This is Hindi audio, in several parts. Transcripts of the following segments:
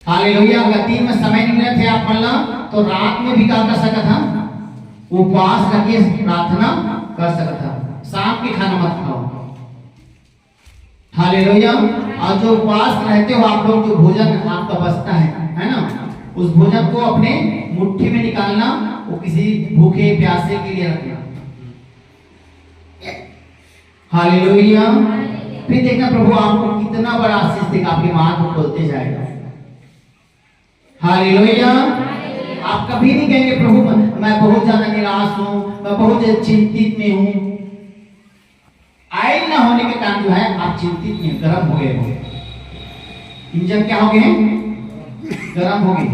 हालेलुया। अगर दिन में समय नहीं मिले थे आप पढ़ना तो रात में भी क्या कर सकता था, उपवास करके प्रार्थना कर सकता था। शाम के खाना मत खाओ। हालेलुया। और जो उपवास रहते हो आप लोग, जो भोजन आपका बचता है ना, उस भोजन को अपने मुट्ठी में निकालना, वो किसी भूखे प्यासे के लिए रखना। हालेलुया। फिर देखना प्रभु आपको कितना बड़ा आशीष देगा, आपके मार्ग को खोलते जाएगा। हालेलुया। आप कभी नहीं कहेंगे प्रभु मैं बहुत ज्यादा निराश हूं, मैं बहुत चिंतित में हूं। आयल ना होने के कारण जो है आप चिंतित में गर्म हो गए हो। इंजन क्या हो गए, गर्म हो गए।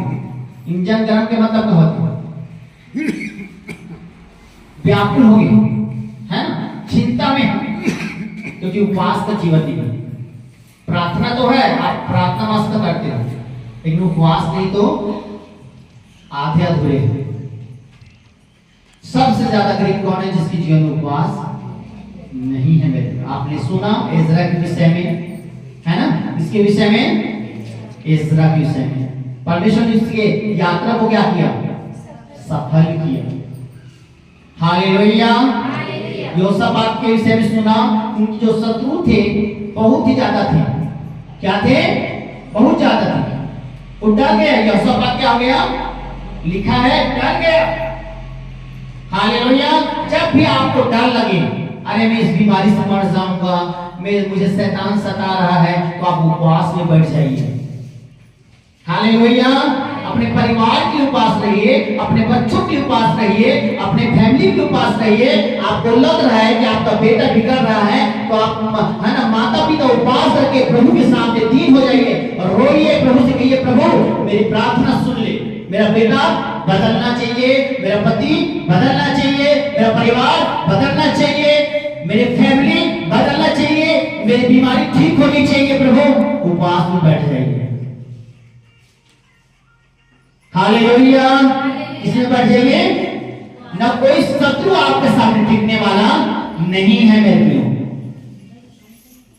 इंजन गर्म के मतलब क्या होता है, व्याकुल हो गए, है ना, चिंता में। क्योंकि उपवास का जीवन नहीं है। प्रार्थना तो है, आप प्रार्थना मस्त करते हो, लेकिन उपवास नहीं तो आधे अधूरे हैं। सबसे ज्यादा गरीब कौन है, जिसके जीवन में उपवास नहीं है। मेरे आपने सुना इज़रा के विषय में, है ना, इसके विषय में, इज़रा के विषय में परमेश्वर ने उसके यात्रा को क्या किया, सफल किया। हालेलुया। योसापात के विषय में सुना, उनके जो शत्रु थे बहुत ही ज्यादा थे। क्या थे, बहुत ज्यादा थे। वो डर गया। योसापात क्या हो गया, लिखा है डर गया। हालेलुया। जब भी आपको डर लगे, अरे मैं इस बीमारी से मर जाऊंगा, मुझे शैतान सता रहा है, तो आप उपवास में बैठ जाइए। हालेलुया। अपने परिवार के उपास रहिए, अपने बच्चों के उपास रहिए, अपने फैमिली के उपास रहिए। आपको लग रहा है कि आपका बेटा बिगड़ रहा है, तो आप, है ना, माता पिता उपास करके प्रभु के सामने दीन हो जाइए और रोइए, प्रभु से कहिए प्रभु मेरी प्रार्थना सुन ले, मेरा बेटा बदलना चाहिए, मेरा पति बदलना चाहिए, मेरा परिवार बदलना चाहिए, मेरी फैमिली बदलना चाहिए, मेरी बीमारी ठीक होनी चाहिए। प्रभु उपवास में बैठ जाइए। हालेलुया। इसमें बैठ जाइए। न कोई शत्रु आपके सामने टिकने वाला नहीं है मेरे प्रियो।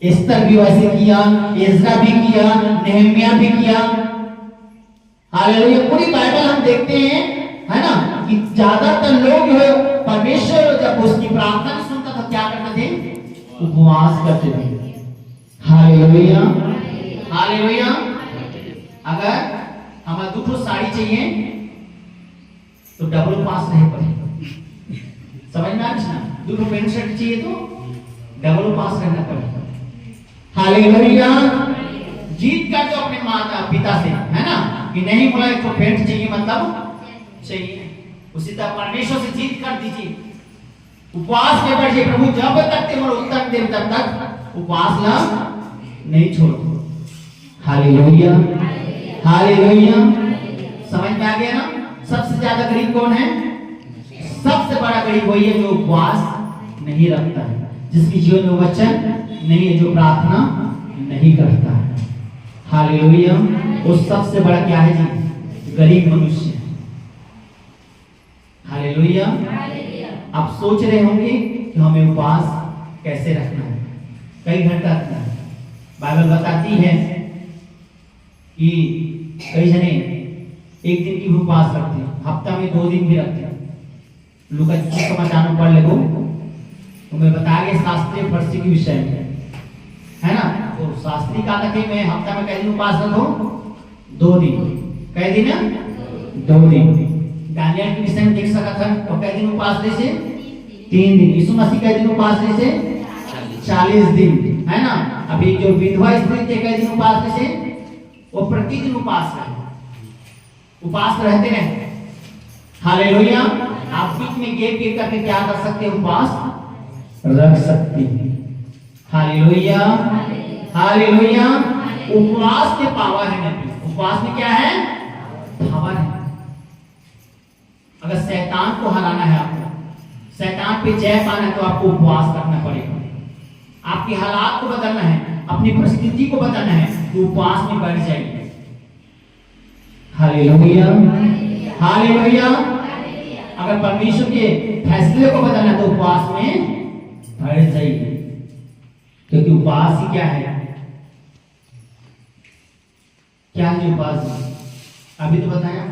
एस्तर भी वैसे किया, इज़रा भी किया, नेहम्याह भी किया। हालेलुया। पूरी बाइबल हम देखते हैं, है ना, कि ज्यादातर लोग जो है परमेश्वर जब उसकी प्रार्थना सुनता था क्या करते थे, उपवास करते थे। हालेलुया। हालेलुया। अगर हमें 2 साड़ी चाहिए तो डबल उपवास नहीं पड़ेगा। समझ में आ रहा है? 2 पैंट शर्ट चाहिए तो डबल उपवास रहना पड़ेगा। हालेलुया। जीत कर तो अपने माता पिता से, है ना, कि नहीं बोला एक तो पैंट चाहिए मतलब चाहिए, उसी तरह परमेश्वर से जीत कर दीजिए। उपवास में बैठिए। प्रभु जब तक तुम्हारा उत्तर दे तब तक उपवास ना नहीं छोड़ो। हालेलुया। हालेलुया। समझ में आ गया ना? सबसे ज्यादा गरीब कौन है? सबसे बड़ा गरीब वही है जो उपवास नहीं रखता है, जिसकी जीवन में वचन नहीं है, जो प्रार्थना नहीं करता है। हालेलुया। वो सबसे बड़ा क्या है जी? गरीब मनुष्य। हालेलुया। आप सोच रहे होंगे कि हमें उपवास कैसे रखना है, कई घंटा रखना है। बाइबल बताती है कि कई जने एक दिन की उपवास रखते हैं, हफ्ता में 2 दिन भी रखते हैं। लूका समाचार में पढ़ लेगो तो मैं बता गया शास्त्रीय फर्सी के विषय में, है ना। तो शास्त्री का था कि मैं हफ्ता में कै दिन उपवास रखो? 2 दिन। कै दिन? 2 दिन। दानियल के विषय में देख सका था तो कै दिन उपवास से? 3 दिन। यीशु मसीह कै दिन उपवास से? 40 दिन, है ना। अभी जो विधवा स्त्री थे कै दिन उपवास से? वो प्रतिदिन उपवास रहते हैं। हालेलुया। आप बीच में गेप करके क्या कर सकते हैं? उपवास रख सकते हैं। हालेलुया। हालेलुया। उपवास के पावर है। उपवास में क्या है? पावर है। अगर शैतान को हराना है, आपको शैतान पे जय पाना है, तो आपको उपवास करना पड़ेगा। आपके हालात को बदलना है, अपनी परिस्थिति को बदलना है, तो उपवास में बैठ जाइए। हालेलुया। हालेलुया। अगर परमेश्वर के फैसले को बदलना तो उपवास में बैठ जाइए, क्योंकि उपवास ही क्या है? क्या है उपास? अभी तो बताया